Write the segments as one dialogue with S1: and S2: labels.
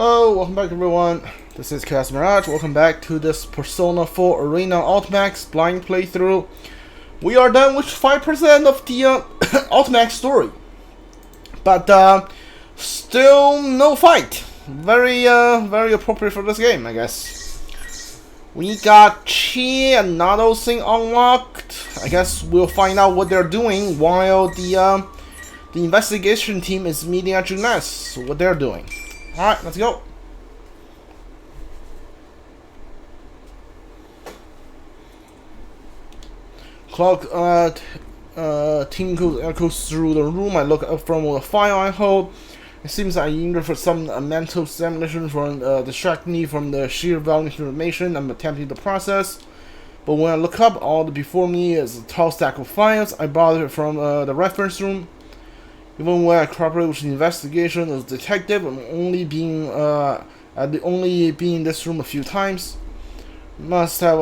S1: Hello, welcome back everyone. This is Chaos Mirage. Welcome back to this Persona 4 Arena Ultimax blind playthrough. We are done with 5% of the Ultimax story. But still no fight. Very appropriate for this game, I guess. We got Chi and Nado thing unlocked. I guess we'll find out what they're doing while the investigation team is meeting at Junes. What they're doing. Alright, let's go. Team goes through the room. I look up from the file I hold. It seems I either for some mental stimulation from distracting me from the sheer volume of information I'm attempting to process. But when I look up, all before me is a tall stack of files I borrowed from the reference room. Even when I cooperate with the investigation as a detective, I'm only being in this room a few times. Must have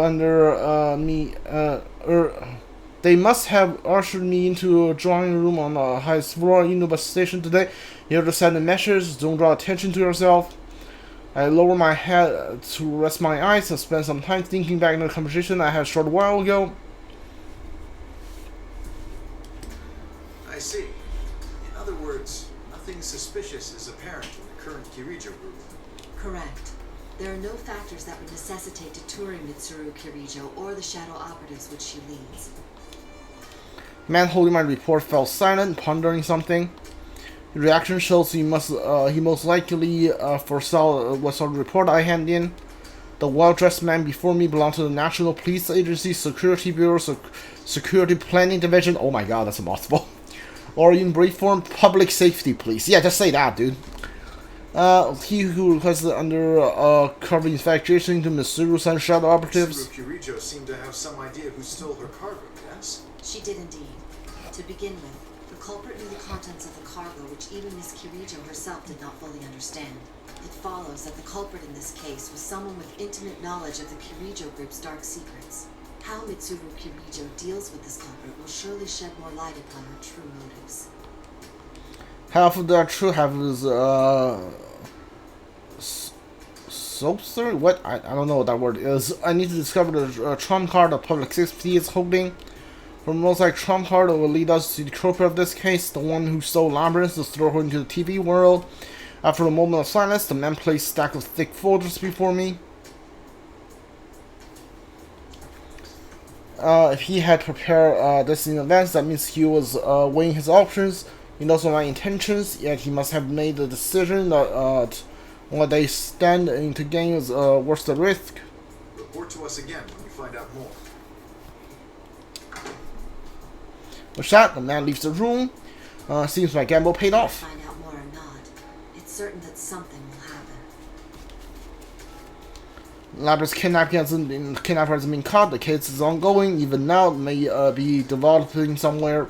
S1: they must have ushered me into a drawing room on the highest floor in Inaba station today. Here to set the measures. Don't draw attention to yourself. I lower my head to rest my eyes and spend some time thinking back on the conversation I had a short while ago.
S2: I see. In other words, nothing suspicious is apparent in the current Kirijo group.
S3: Correct. There are no factors that would necessitate deterring Mitsuru Kirijo or the Shadow Operatives which she leads.
S1: Man holding my report fell silent, pondering something. His reaction shows he most likely foresaw what sort of report I handed in. The well-dressed man before me belonged to the National Police Agency, Security Bureau, Security Planning Division. Oh my god, that's a mouthful. Or in brief form, Public Safety Police. Yeah, just say that, dude. He who requested under cover investigation to Mitsuru's and Shadow Operatives.
S2: Mitsuru Kirijo seemed to have some idea who stole her cargo, yes?
S3: She did indeed. To begin with, the culprit knew the contents of the cargo which even Miss Kirijo herself did not fully understand. It follows that the culprit in this case was someone with intimate knowledge of the Kirijo group's dark secrets. How Mitsuru Kirijo deals with this culprit will surely shed more light upon her true motives.
S1: Half of that true, half is Soapster? What? I don't know what that word is. I need to discover the trump card the public safety is holding. For most like trump card will lead us to the culprit of this case, the one who stole Labyrinth to throw her into the TV world. After a moment of silence, the man placed a stack of thick folders before me. If he had prepared this in advance, that means he was weighing his options. He knows my intentions, yet he must have made the decision that what they stand in to gain is worth the risk.
S2: Report to us again when you find out more.
S1: With that, the man leaves the room. Seems my gamble paid off.
S3: Find out more or not, it's certain that something will happen.
S1: Labyrinth's kidnapper hasn't been caught. The case is ongoing. Even now, it may be developing somewhere.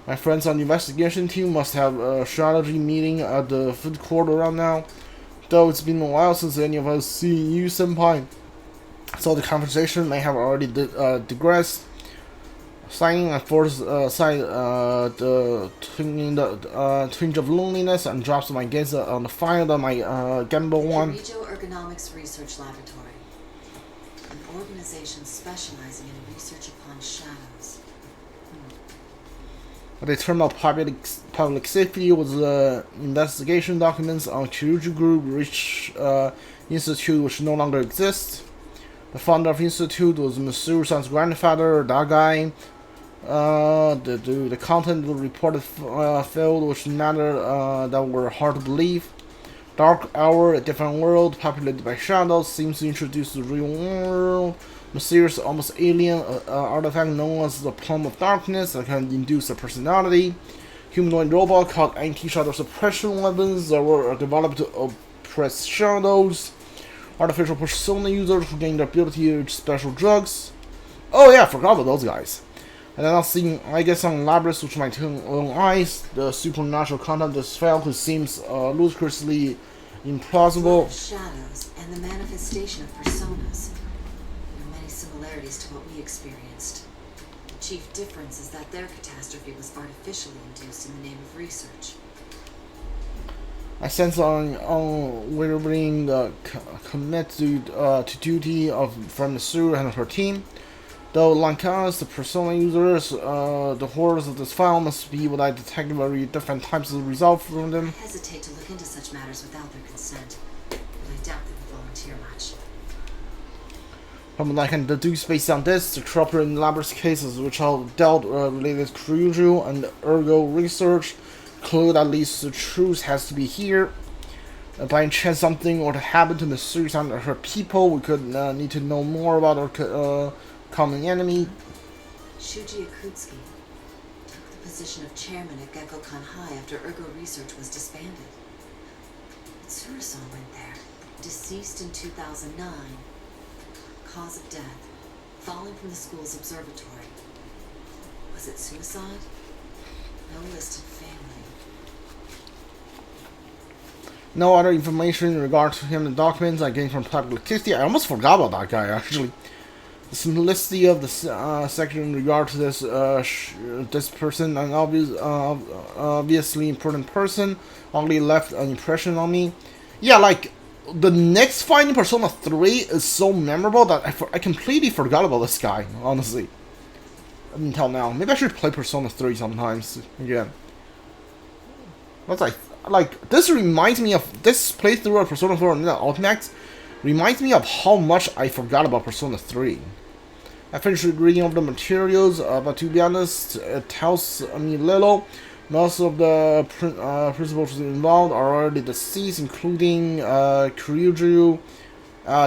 S1: My friends on the investigation team must have a strategy meeting at the food court around now. Though it's been a while since any of us seen you, senpai. So the conversation may have already digressed. Signing at force side the twinge of loneliness and drops my gaze on the file that my gamble one.
S3: Kirijo Ergonomics Research Laboratory, an organization specializing in research upon shadows.
S1: They term of public safety was investigation documents on Kirijo Group Research Institute, which no longer exists. The founder of the institute was Mitsuru's grandfather, that guy. The content of the reported field which matter that were hard to believe. Dark hour, a different world populated by shadows, seems to introduce the real world. Mysterious, almost alien artifact known as the Plum of Darkness that can induce a personality. Humanoid robot called anti-shadow suppression weapons that were developed to oppress shadows. Artificial persona users who gain the ability to use special drugs. Oh yeah, I forgot about those guys. And then I've seen, I guess, on Labyrinth with my own eyes, the supernatural content of this file seems ludicrously implausible.
S3: Shadows and the manifestation of personas. There are many similarities to what we experienced. The chief difference is that their catastrophe was artificially induced in the name of research.
S1: I sense an unwavering commitment to duty from Mitsuru and her team. Though, like us, the Persona users, the horrors of this file must be what I detect very different types of results from them.
S3: I hesitate to look into such matters without their consent, but I doubt they would volunteer much.
S1: From what I can deduce based on this, the culprit in Labra's cases, which are dealt related to Kyuju and ergo research, clue that at least the truth has to be here. By chance something or to happen to Mitsuru and her people, we could need to know more about our common enemy.
S3: Shuji Akutsuki took the position of chairman at Gekkokan High after ergo research was disbanded. Mitsuru-san went there, deceased in 2009. Cause of death, falling from the school's observatory. Was it suicide? No listed family.
S1: No other information in regard to him in the documents I gained from public activity. I almost forgot about that guy, actually. The simplicity of the section in regard to this person, an obviously important person, only left an impression on me. Yeah, like, the next fight in Persona 3 is so memorable that I completely forgot about this guy, honestly. Until now. Maybe I should play Persona 3 sometimes again. What's like, this reminds me of, this playthrough of Persona 4 Arena Ultimax reminds me of how much I forgot about Persona 3. I finished reading over the materials, but to be honest, it tells me little. Most of the principals involved are already deceased, including Kyuju.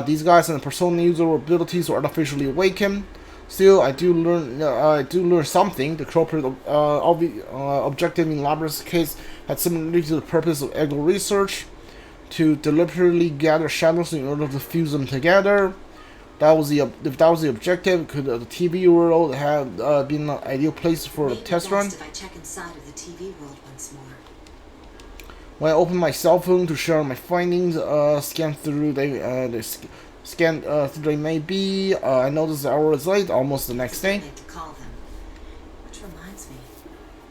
S1: These guys and the Persona user abilities were artificially awakened. Still, I do learn something. The culprit objective in Labra's case had similarly to the purpose of ego research, to deliberately gather shadows in order to fuse them together. If that was the objective, could the TV world have been an ideal place for a test run?
S3: If I check inside of the TV world once more.
S1: When I opened my cell phone to share my findings, scan through they may be. I noticed the hour was late, almost the next day.
S3: To call them. Which reminds me,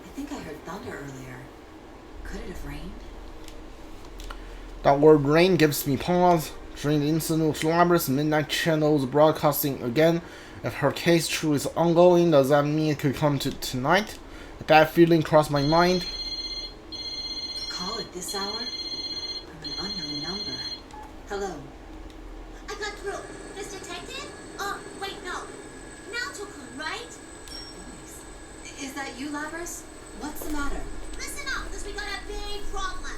S3: I think I heard thunder earlier. Could it have rained?
S1: That word rain gives me pause. During the incident with Labra's midnight channels broadcasting again. If her case truly is ongoing, does that mean it could come to tonight? A bad feeling crossed my mind.
S3: A call at this hour? From an unknown number. Hello.
S4: I got through. This detective? Oh, wait, no. Naoto-kun, right?
S3: Is that you, Labras? What's the matter?
S4: Listen up, because we got a big problem.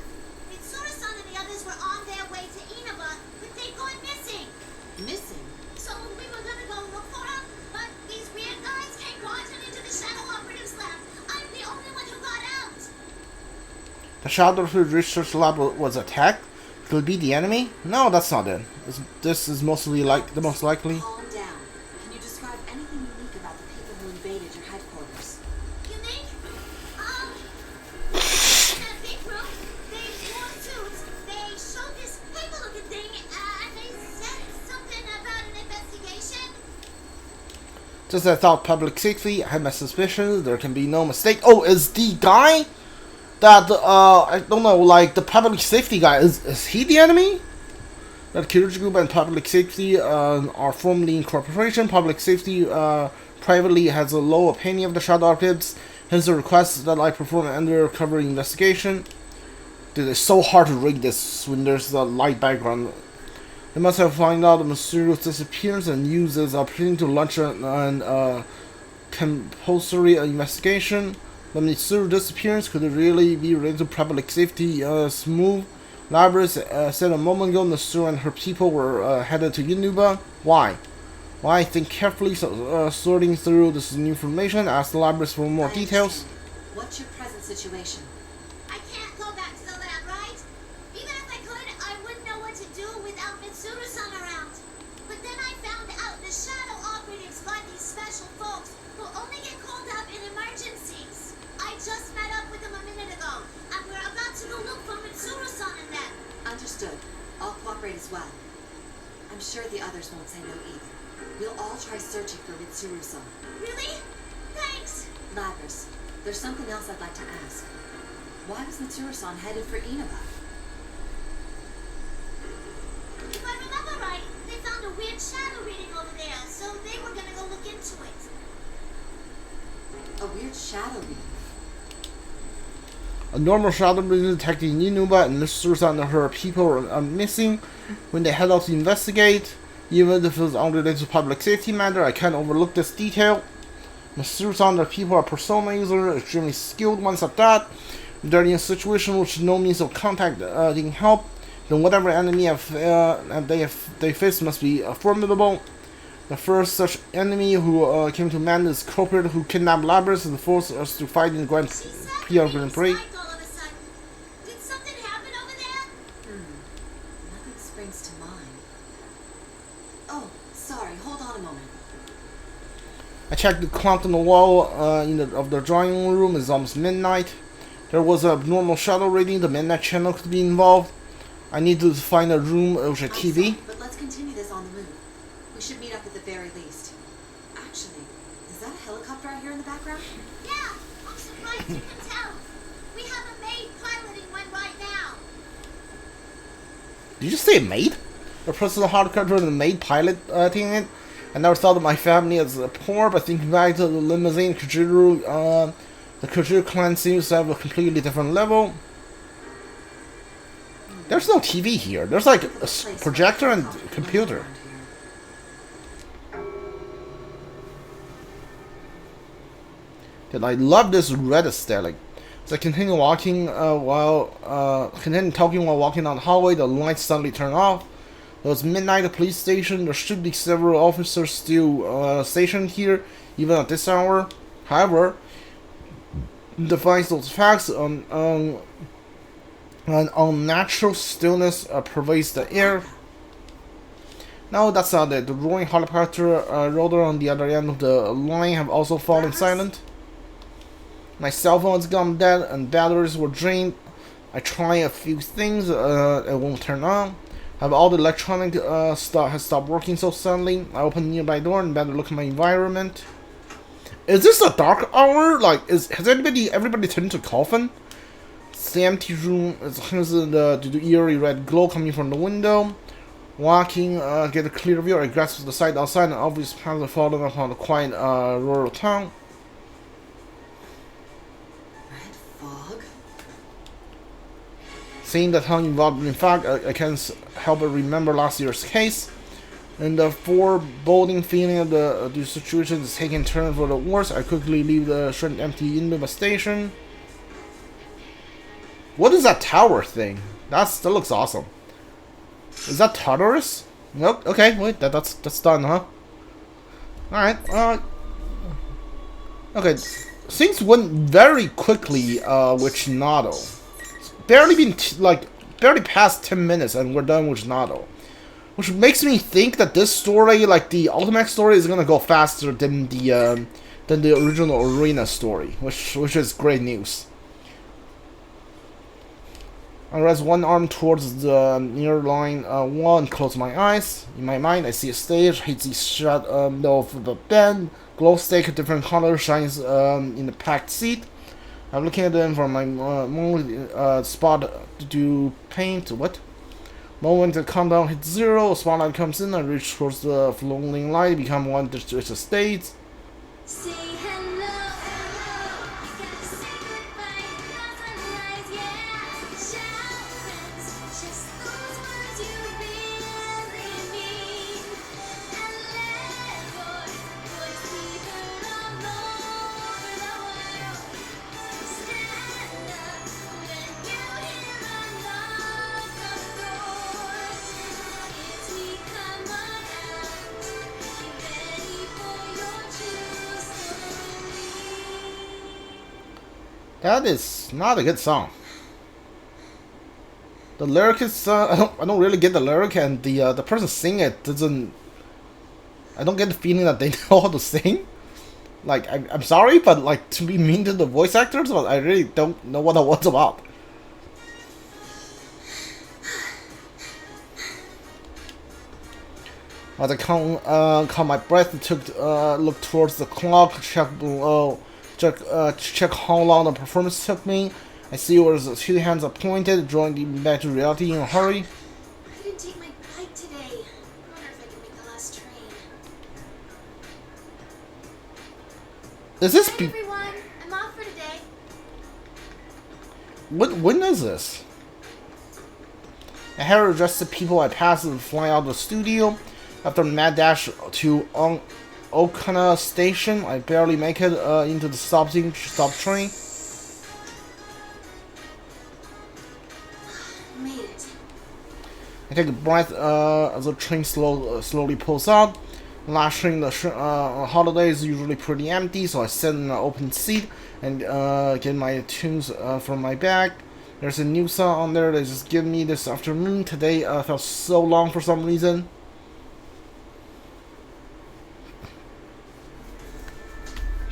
S4: Mitsuru-san and the others were on their way to Inaba, but they've gone missing.
S3: Missing?
S4: So we were gonna go look for them, but these weird guys came barging into the Shadow Operatives lab. I'm the only one who got out.
S1: The Shadow Research Lab was attacked? Could it be the enemy? No, that's not it. This is mostly like the most likely.
S3: Calm down. Can you describe anything unique about the people who invaded your headquarters?
S4: Unique? In that big room, they wore suits. They showed this paper-looking thing, and they said something about an investigation.
S1: Just as I thought public safety, I had my suspicions. There can be no mistake. Oh, is the guy that I don't know, like the public safety guy, is he the enemy? That Kyuju Group and public safety are formally in cooperation. Public safety privately has a low opinion of the Shadow Operatives. Hence the request that I perform an undercover investigation. Dude, it's so hard to read this when there's a light background. They must have found out Mitsuru's disappearance and used this opportunity to launch an compulsory investigation. The Mitsuru disappearance could really be related to public safety move. Labras said a moment ago Mitsuru and her people were headed to Inaba. Why? Why? Think carefully, sorting through this new information. Ask the Labras for more details.
S3: What's your present situation?
S4: I can't go back to the lab, right? Even if I could, I wouldn't know what to do without Mitsuru-san around. But then I found out the Shadow Operatives got these special folks who only get called up in emergencies. I just met up with them a minute ago, and we're about to go look for Mitsuru-san and them.
S3: Understood. I'll cooperate as well. I'm sure the others won't say no either. We'll all try searching for Mitsuru-san.
S4: Really? Thanks.
S3: Labras, there's something else I'd like to ask. Why was Mitsuru-san headed for Inaba? shadow reading?
S1: A normal shadow reading detecting Inaba and Mitsuru and her people are missing. When they head out to investigate, even if it's unrelated to public safety matter, I can't overlook this detail. Mitsuru and her people are persona users, extremely skilled ones at that. If they're in a situation which no means of contact didn't help, then whatever enemy they face must be formidable. The first such enemy who came to man is culprit who kidnapped Labyrinth and forced us to fight in the P-1 Grand Prix.
S4: All of a sudden. Did something happen over there?
S3: Nothing springs to mind. Oh, sorry, hold on a moment.
S1: I checked the clock on the wall of the drawing room. It's almost midnight. There was a normal shadow reading. The midnight channel could be involved. I need to find a room with a TV.
S3: Sorry, but let's continue this on the move. We should meet up at the very least. Actually, is that a helicopter I hear in the background?
S4: Yeah, I'm surprised you can tell. We have a maid piloting one right now.
S1: Did you say maid? A personal helicopter and a maid piloting it? I never thought of my family as poor, but thinking back to the limousine Kujiru, the Kujiru clan seems to have a completely different level. There's no TV here. There's like a projector and computer. I love this red aesthetic. As I continue walking continue talking while walking down the hallway, the lights suddenly turn off. It was midnight at the police station. There should be several officers still stationed here, even at this hour. However, defies those facts, an unnatural stillness pervades the air. No, that's not it. The roaring helicopter rotor on the other end of the line have also fallen silent. My cell phone has gone dead and batteries were drained. I try a few things, it won't turn on. Have all the electronic stuff has stopped working so suddenly. I open the nearby door and better look at my environment. Is this a dark hour? Like, has everybody turned into a coffin? It's the empty room. It's the eerie red glow coming from the window. Walking, get a clear view. I grasp the sight outside, and obvious paths are falling upon the quiet rural town.
S3: Red fog?
S1: Seeing the town involved in fact, I can't help but remember last year's case. And the foreboding feeling of the situation is taking a turn for the worse. I quickly leave the short empty Inaba station. What is that tower thing? That looks awesome. Is that Tartarus? Nope. Okay, wait. That's done, huh? All right. Okay. Things went very quickly with Nado. It's barely past 10 minutes, and we're done with Nado. Which makes me think that this story, like the Ultimax story, is gonna go faster than the original Arena story, which is great news. I raise one arm towards the near line wall and close my eyes. In my mind, I see a stage, hazy shadow of the bend, glow stick, different color shines in the packed seat. I'm looking at them for my spot to paint. What? Moment the countdown hits 0, a spotlight comes in, I reach towards the floating light, become one with the stage.
S4: Say hello. You gotta say goodbye. Otherwise, yeah. Shout just those words you really mean. And let your voice be heard all over the world. Stand up when you hear a knock on the door. It's me, come on out. Be ready for your true story.
S1: That is not a good song. The lyric is I don't really get the lyric, and the person singing it doesn't. I don't get the feeling that they know how to sing. Like I'm sorry, but like to be mean to the voice actors, but I really don't know what that was about. As I caught my breath, looked towards the clock, check below, check how long the performance took me. I see where the two hands are pointed, drawing me back to reality in a hurry.
S4: I didn't take my bike today. I wonder if I can make the last train.
S1: Is this
S4: Hi everyone, I'm off
S1: When is this? I had to address the people I passed and fly out of the studio. After a mad dash to Okana Station, I barely make it into the stop train.
S3: Made it.
S1: I take a breath as the train slowly pulls out. Last train the holiday is usually pretty empty, so I sit in an open seat and get my tunes from my bag. There's a new song on there they just give me this afternoon. Today felt so long for some reason.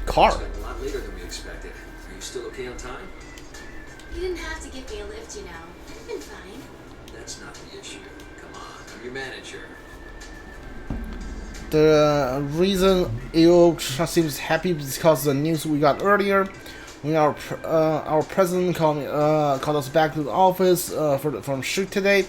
S1: Car.
S2: It's been a lot later than we expected. Are you still okay on time?
S4: You didn't have to give me a lift, you know. I've been fine.
S2: That's not the issue. Come on, I'm your manager.
S1: The reason EO seems happy is because of the news we got earlier. When our president called us back to the office from shoot today,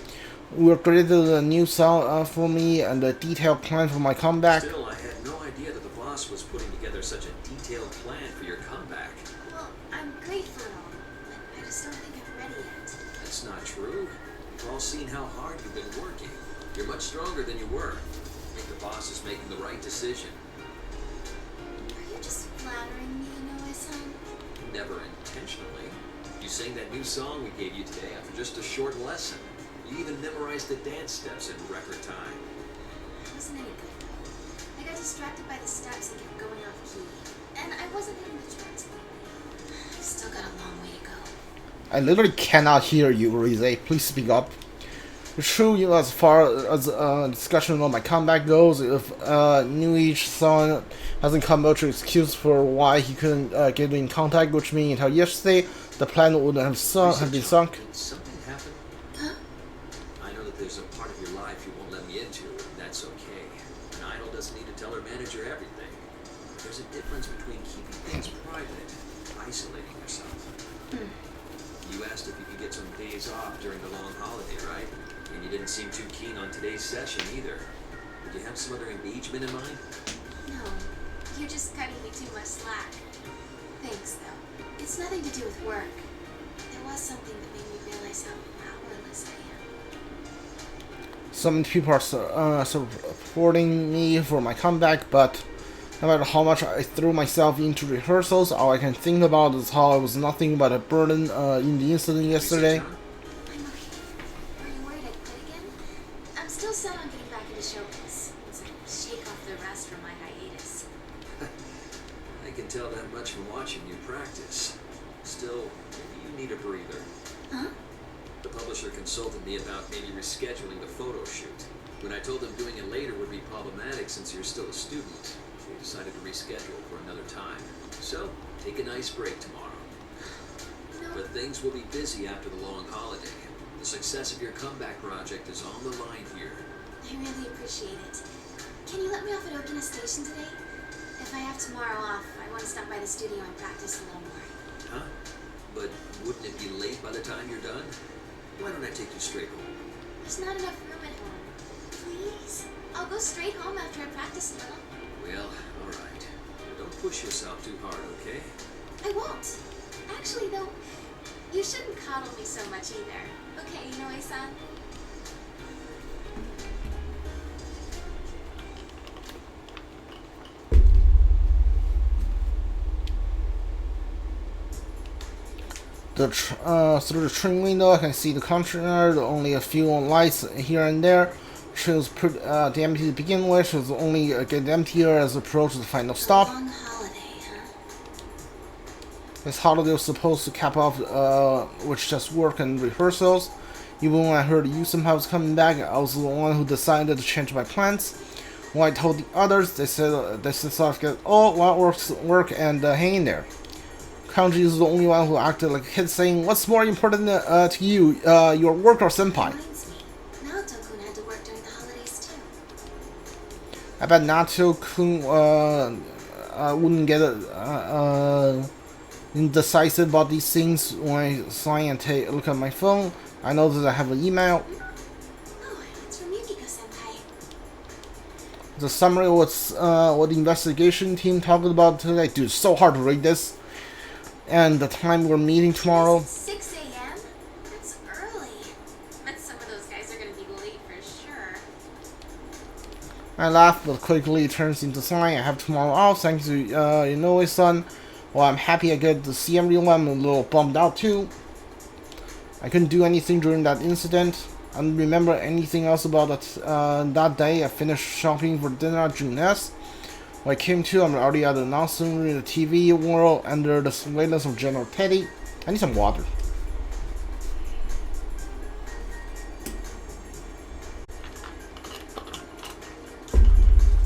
S1: we were graded a new song for me and a detailed plan for my comeback.
S2: Still, I had no idea that the boss was putting together such a detailed plan for your comeback.
S4: Well, I'm grateful and all, but I just don't think I'm ready yet.
S2: That's not true. We've all seen how hard you've been working. You're much stronger than you were. I think the boss is making the right decision.
S4: Are you just flattering me, Inoue-san?
S2: Never intentionally. You sang that new song we gave you today after just a short lesson. You even memorized the dance steps in record time.
S4: It wasn't any good, though. I got distracted by the steps and kept going off key. And I wasn't hitting the charts lately. I've still got a long way to go.
S1: I literally cannot hear you, Rize. Please speak up. It's true, you know, as far as discussion on my comeback goes, if Nui-san hasn't come up with an excuse for why he couldn't get in contact with me until yesterday, the plan would have been sunk.
S2: Did something happen?
S4: Huh?
S2: I know that there's a part of your life you won't let me into, and that's okay. An idol doesn't need to tell her manager everything. There's a difference between keeping things private and isolating yourself. You asked if you could get some days off during the long holiday, right? And you didn't seem too keen on today's session either. Did you have some other engagement in mind?
S4: No, you're just cutting me too much slack. Thanks, though. It's nothing to do with work. There was something that made me realize how powerless I am.
S1: Some people are supporting me for my comeback, but no matter how much I threw myself into rehearsals, all I can think about is how I was nothing but a burden in the incident yesterday.
S4: I'm okay. Are you worried I quit again? I'm still set on getting back into showbiz. Once I shake off the rest from my hiatus.
S2: I can tell that much from watching you practice. Still, maybe you need a breather.
S4: Huh?
S2: The publisher consulted me about maybe rescheduling the photo shoot. When I told them doing it later would be problematic since you're still a student, we decided to reschedule for another time. So, take a nice break tomorrow.
S4: No.
S2: But things will be busy after the long holiday. The success of your comeback project is on the line here.
S4: I really appreciate it. Can you let me off at Okina Station today? If I have tomorrow off, I want to stop by the studio and practice a little more.
S2: Huh? But wouldn't it be late by the time you're done? Why don't I take you straight home?
S4: There's not enough room at home. Please? I'll go straight home after I practice a little.
S2: Well, alright. Don't push yourself too hard, okay?
S4: I won't. Actually, though, you shouldn't coddle me so much either. Okay, Inoue-san?
S1: Through the train window, I can see the countryside. Only a few lights here and there. Train was pretty empty to begin with. It was only getting emptier as it approached the final stop.
S4: Long holiday, huh?
S1: This holiday was supposed to cap off with just work and rehearsals. Even when I heard you somehow was coming back, I was the one who decided to change my plans. When I told the others, they said "Oh, well, work and hang in there." Kanji is the only one who acted like a kid, saying, "What's more important to you, your work or senpai?"
S4: Reminds me, Naoto-kun had to work during the holidays too.
S1: I bet Nato-kun wouldn't get indecisive about these things when I sign and take a look at my phone. I know that I have an email.
S4: Oh, it's from Yukiko-senpai.
S1: The summary was what the investigation team talked about today. Dude, it's so hard to read this. And the time we're meeting tomorrow.
S4: 6 a.m.
S1: I laugh, but quickly turns into sign. I have tomorrow off, thanks to Inoue-san. Well, I'm happy I get to see everyone. I'm a little bummed out too. I couldn't do anything during that incident. I don't remember anything else about it. That day, I finished shopping for dinner at Junes. When I came to, I'm already at the announcing room in the TV world under the surveillance of General Teddy. I need some water.